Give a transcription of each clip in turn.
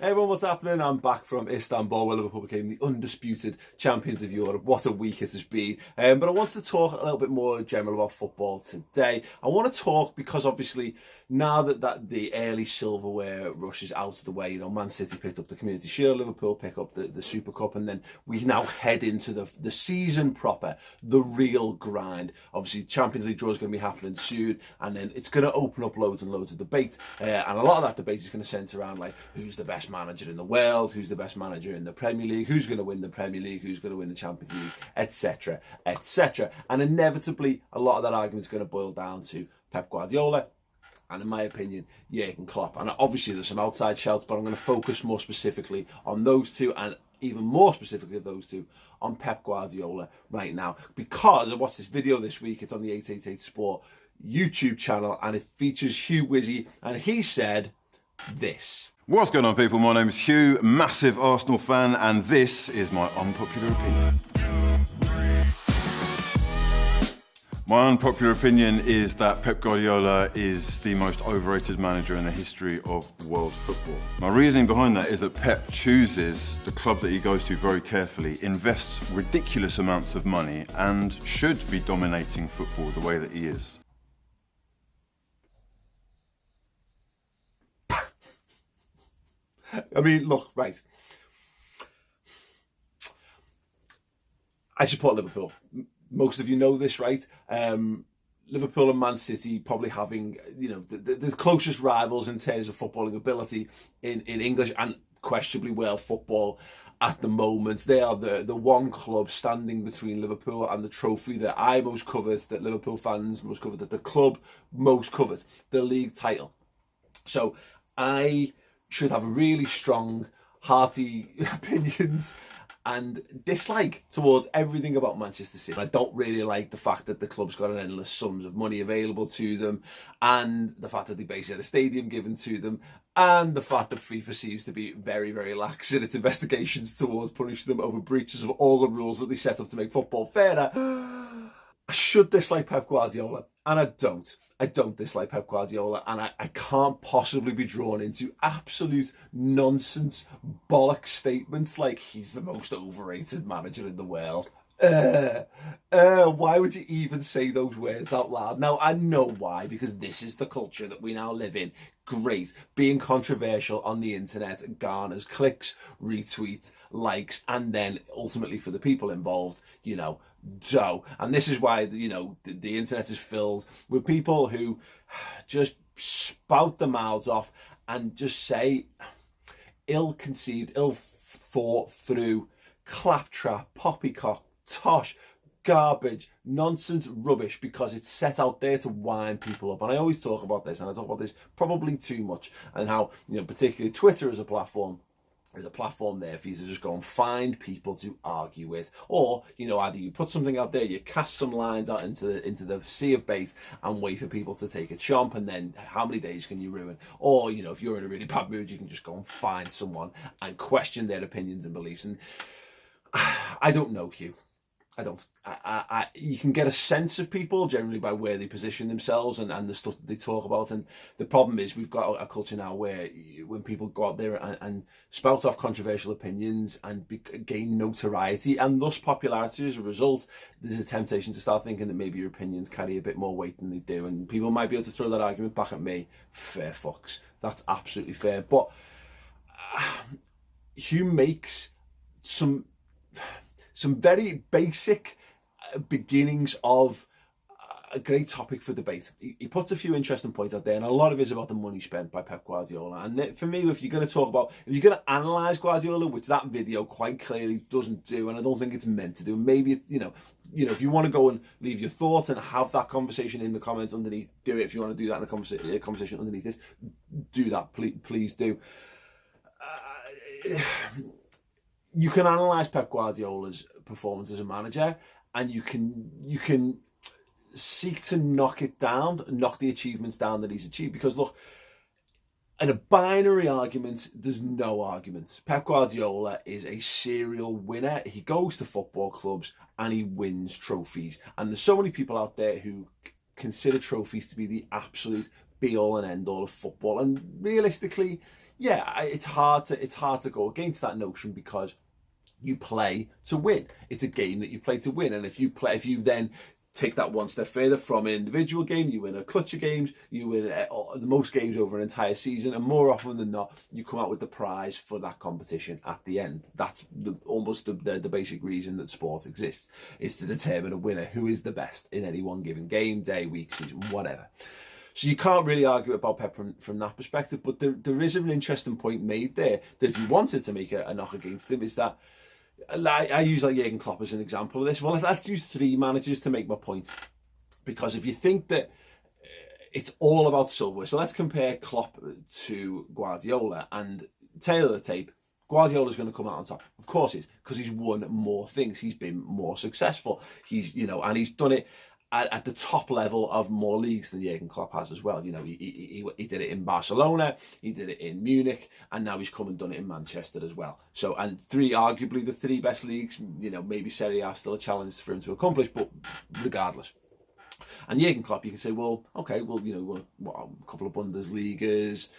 Hey everyone, what's happening? I'm back from Istanbul, where Liverpool became the undisputed champions of Europe. What a week it has been. But I wanted to talk a little bit more general about football today. I want to talk because obviously now that the early silverware rush is out of the way, Man City picked up the Community Shield, Liverpool pick up the Super Cup, and then we now head into the season proper, the real grind. Obviously, Champions League draw is going to be happening soon, and then it's going to open up loads and loads of debate. And a lot of that debate is going to centre around like who's the best manager in the world, who's the best manager in the Premier League, who's going to win the Premier League, who's going to win the Champions League, etc, etc. And inevitably, a lot of that argument is going to boil down to Pep Guardiola and, in my opinion, Jurgen Klopp. And obviously there's some outside shouts, but I'm going to focus more specifically on those two, and even more specifically of those two, on Pep Guardiola right now. Because I watched this video this week, it's on the 888 Sport YouTube channel, and it features Hugh Wizzy, and he said this. What's going on, people? My name is Hugh, massive Arsenal fan, and this is my unpopular opinion. My unpopular opinion is that Pep Guardiola is the most overrated manager in the history of world football. My reasoning behind that is that Pep chooses the club that he goes to very carefully, invests ridiculous amounts of money, and should be dominating football the way that he is. I mean, look, right. I support Liverpool. Most of you know this, right? Liverpool and Man City probably having, the closest rivals in terms of footballing ability in English and questionably world football at the moment. They are the one club standing between Liverpool and the trophy that I most covet, that Liverpool fans most covet, that the club most covet, the league title. So I should have really strong, hearty opinions and dislike towards everything about Manchester City. I don't really like the fact that the club's got an endless sums of money available to them, and the fact that they basically had a stadium given to them, and the fact that FIFA seems to be very, very lax in its investigations towards punishing them over breaches of all the rules that they set up to make football fairer. I should dislike Pep Guardiola, and I don't. I don't dislike Pep Guardiola, and I can't possibly be drawn into absolute nonsense, bollock statements like he's the most overrated manager in the world. Why would you even say those words out loud? Now, I know why, because this is the culture that we now live in. Great. Being controversial on the internet garners clicks, retweets, likes, and then ultimately for the people involved, dough. And this is why, the internet is filled with people who just spout their mouths off and just say ill-conceived, ill-thought-through, claptrap, poppycock, tosh, garbage, nonsense, rubbish, because it's set out there to wind people up. And I always talk about this, and I talk about this probably too much, and how, particularly Twitter as a platform, there's a platform there for you to just go and find people to argue with, or either you put something out there, you cast some lines out into the sea of bait and wait for people to take a chomp, and then how many days can you ruin? Or if you're in a really bad mood, you can just go and find someone and question their opinions and beliefs. And I don't know, Hugh. I don't. You can get a sense of people generally by where they position themselves and the stuff that they talk about. And the problem is we've got a culture now where when people go out there and spout off controversial opinions and gain notoriety and thus popularity as a result, there's a temptation to start thinking that maybe your opinions carry a bit more weight than they do. And people might be able to throw that argument back at me. Fair fucks. That's absolutely fair. But Hugh makes some very basic beginnings of a great topic for debate. He puts a few interesting points out there, and a lot of it is about the money spent by Pep Guardiola. And for me, if you're going to analyse Guardiola, which that video quite clearly doesn't do, and I don't think it's meant to do, maybe, if you want to go and leave your thoughts and have that conversation in the comments underneath, do it. If you want to do that in a conversation underneath this, do that, please do. You can analyse Pep Guardiola's performance as a manager, and you can seek to knock the achievements down that he's achieved. Because look, in a binary argument, there's no argument. Pep Guardiola is a serial winner. He goes to football clubs and he wins trophies. And there's so many people out there who consider trophies to be the absolute be all and end all of football. And realistically, yeah, it's hard to go against that notion because you play to win. It's a game that you play to win, and if you then take that one step further from an individual game, you win a clutch of games, you win the most games over an entire season, and more often than not, you come out with the prize for that competition at the end. That's almost the basic reason that sport exists, is to determine a winner, who is the best in any one given game, day, week, season, whatever. So you can't really argue about Pep from that perspective, but there is an interesting point made there, that if you wanted to make a knock against him, is that I use like Jurgen Klopp as an example of this. Well, let's use 3 managers to make my point. Because if you think that it's all about silverware, so let's compare Klopp to Guardiola and tail of the tape. Guardiola's going to come out on top. Of course he is, because he's won more things. He's been more successful. And he's done it at the top level of more leagues than Jurgen Klopp has as well. He did it in Barcelona, he did it in Munich, and now he's come and done it in Manchester as well. So, and arguably the 3 best leagues, maybe Serie A still a challenge for him to accomplish, but regardless. And Jurgen Klopp, you can say, well, okay, won a couple of Bundesligas,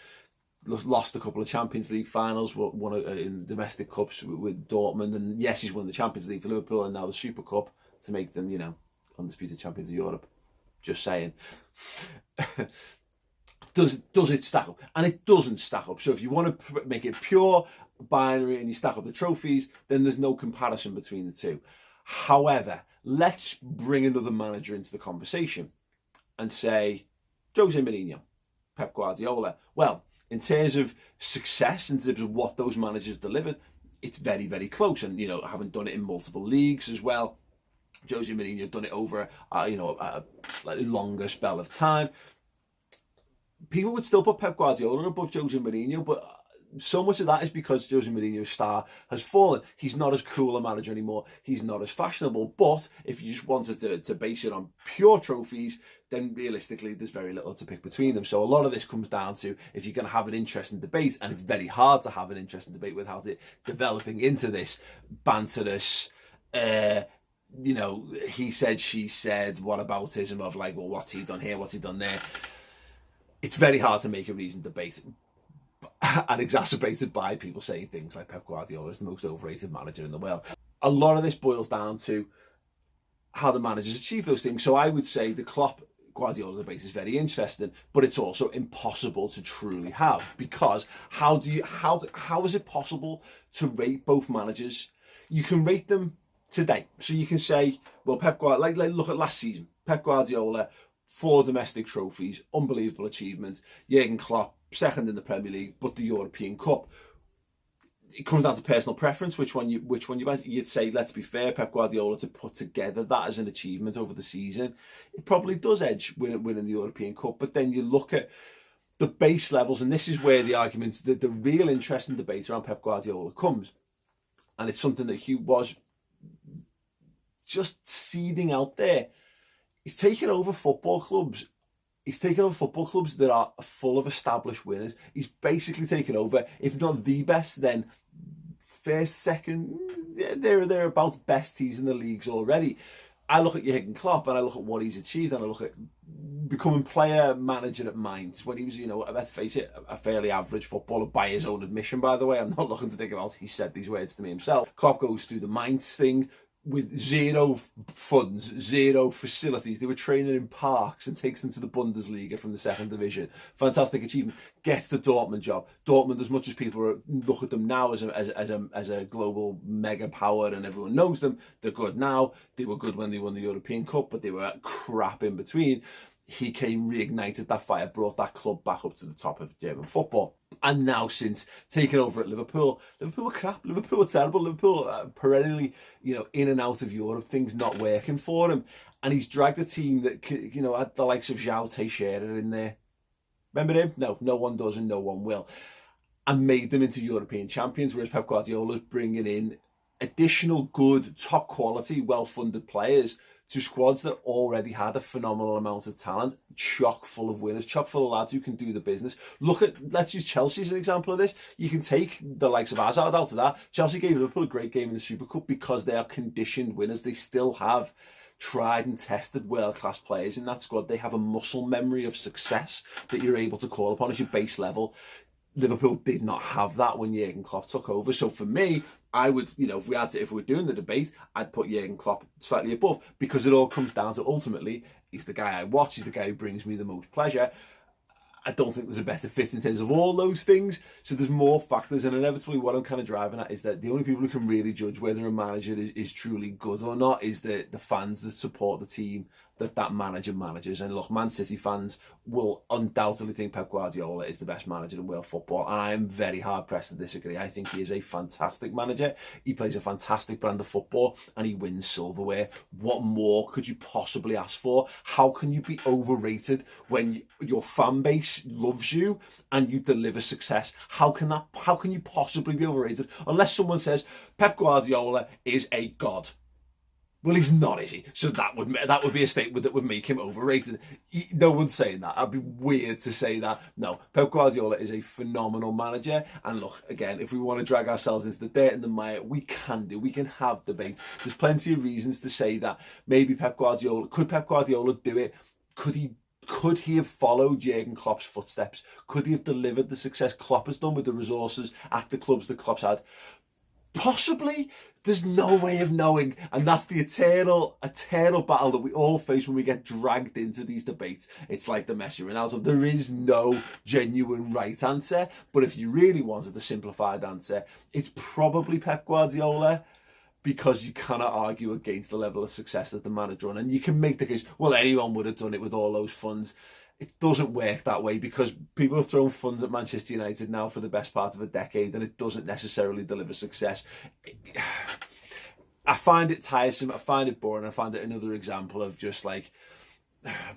lost a couple of Champions League finals, won in domestic cups with Dortmund, and yes, he's won the Champions League for Liverpool and now the Super Cup to make them, undisputed champions of Europe. Just saying. Does it stack up? And it doesn't stack up. So if you want to make it pure binary and you stack up the trophies, then there's no comparison between the two. However, let's bring another manager into the conversation and say Jose Mourinho, Pep Guardiola. Well, in terms of success, in terms of what those managers delivered, it's very, very close. And, having done it in multiple leagues as well, Jose Mourinho done it over, a slightly longer spell of time. People would still put Pep Guardiola above Jose Mourinho, but so much of that is because Jose Mourinho's star has fallen. He's not as cool a manager anymore. He's not as fashionable. But if you just wanted to base it on pure trophies, then realistically, there's very little to pick between them. So a lot of this comes down to, if you're going to have an interesting debate, and it's very hard to have an interesting debate without it developing into this banterous, he said, she said, whataboutism of like, well, what's he done here, what's he done there? It's very hard to make a reasoned debate, and exacerbated by people saying things like Pep Guardiola is the most overrated manager in the world. A lot of this boils down to how the managers achieve those things. So I would say the Klopp Guardiola debate is very interesting, but it's also impossible to truly have, because how is it possible to rate both managers? You can rate them today. So you can say, well, Pep Guardiola, like look at last season. Pep Guardiola, 4 domestic trophies, unbelievable achievement. Jurgen Klopp, 2nd in the Premier League, but the European Cup. It comes down to personal preference, which one you buy. You'd say, let's be fair, Pep Guardiola, to put together that as an achievement over the season, it probably does edge winning the European Cup. But then you look at the base levels, and this is where the arguments, the real interesting debate around Pep Guardiola comes. And it's something that Hugh was just seeding out there. He's taken over football clubs. He's taken over football clubs that are full of established winners. He's basically taken over, if not the best, then first, second, they're about best teams in the leagues already. I look at Jurgen Klopp and I look at what he's achieved, and I look at becoming player manager at Mainz when he was, let's face it, a fairly average footballer by his own admission, by the way. I'm not looking to think about he said these words to me himself. Klopp goes through the Mainz thing, with 0 funds, 0 facilities. They were training in parks, and takes them to the Bundesliga from the 2nd division. Fantastic achievement. Gets the Dortmund job. Dortmund, as much as people look at them now as a global mega power and everyone knows them, they're good now. They were good when they won the European Cup, but they were crap in between. He came, reignited that fire, brought that club back up to the top of German football. And now, since taking over at Liverpool were crap. Liverpool were terrible. Liverpool perennially, in and out of Europe, things not working for him. And he's dragged a team that, had the likes of João Teixeira in there. Remember him? No one does, and no one will. And made them into European champions, whereas Pep Guardiola's bringing in additional good, top quality, well-funded players to squads that already had a phenomenal amount of talent, chock full of winners, chock full of lads who can do the business. Let's use Chelsea as an example of this. You can take the likes of Hazard out of that. Chelsea gave Liverpool a great game in the Super Cup because they are conditioned winners. They still have tried and tested world-class players in that squad. They have a muscle memory of success that you're able to call upon as your base level. Liverpool did not have that when Jurgen Klopp took over. So for me, I would, if we were doing the debate, I'd put Jurgen Klopp slightly above, because it all comes down to, ultimately, he's the guy I watch, he's the guy who brings me the most pleasure. I don't think there's a better fit in terms of all those things. So there's more factors, and inevitably what I'm kind of driving at is that the only people who can really judge whether a manager is truly good or not is the fans that support the team that manager manages. And look, Man City fans will undoubtedly think Pep Guardiola is the best manager in world football, and I'm very hard pressed to disagree. I think he is a fantastic manager. He plays a fantastic brand of football, and he wins silverware. What more could you possibly ask for? How can you be overrated when your fan base loves you and you deliver success? How can you possibly be overrated unless someone says Pep Guardiola is a god? Well, he's not, is he? So that would be a statement that would make him overrated. No one's saying that. I'd be weird to say that. No, Pep Guardiola is a phenomenal manager. And look, again, if we want to drag ourselves into the dirt and the mire, we can have debate. There's plenty of reasons to say that maybe could Pep Guardiola do it? Could he have followed Jurgen Klopp's footsteps? Could he have delivered the success Klopp has done with the resources at the clubs that Klopp's had? Possibly. There's no way of knowing, and that's the eternal battle that we all face when we get dragged into these debates. It's like the Messi Ronaldo. There is no genuine right answer, but if you really wanted the simplified answer, it's probably Pep Guardiola, because you cannot argue against the level of success that the man had done. And you can make the case, well, anyone would have done it with all those funds. It doesn't work that way, because people have thrown funds at Manchester United now for the best part of a decade, and it doesn't necessarily deliver success. I find it tiresome, I find it boring, I find it another example of just like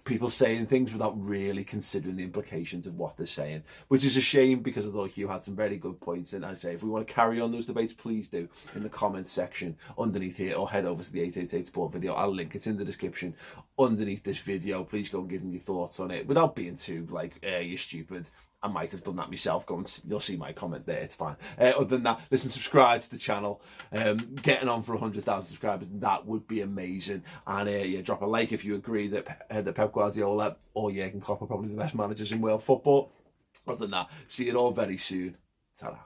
people saying things without really considering the implications of what they're saying, which is a shame, because I thought Hugh had some very good points. And I'd say, if we want to carry on those debates, please do in the comments section underneath here, or head over to the 888 Sport video. I'll link it in the description underneath this video. Please go and give me your thoughts on it without being too like, you're stupid. I might have done that myself. You'll see my comment there. It's fine. Other than that, listen, subscribe to the channel. Getting on for 100,000 subscribers, that would be amazing. And yeah, drop a like if you agree that Pep Guardiola or Jurgen Klopp are probably the best managers in world football. Other than that, see you all very soon. Ta-ra.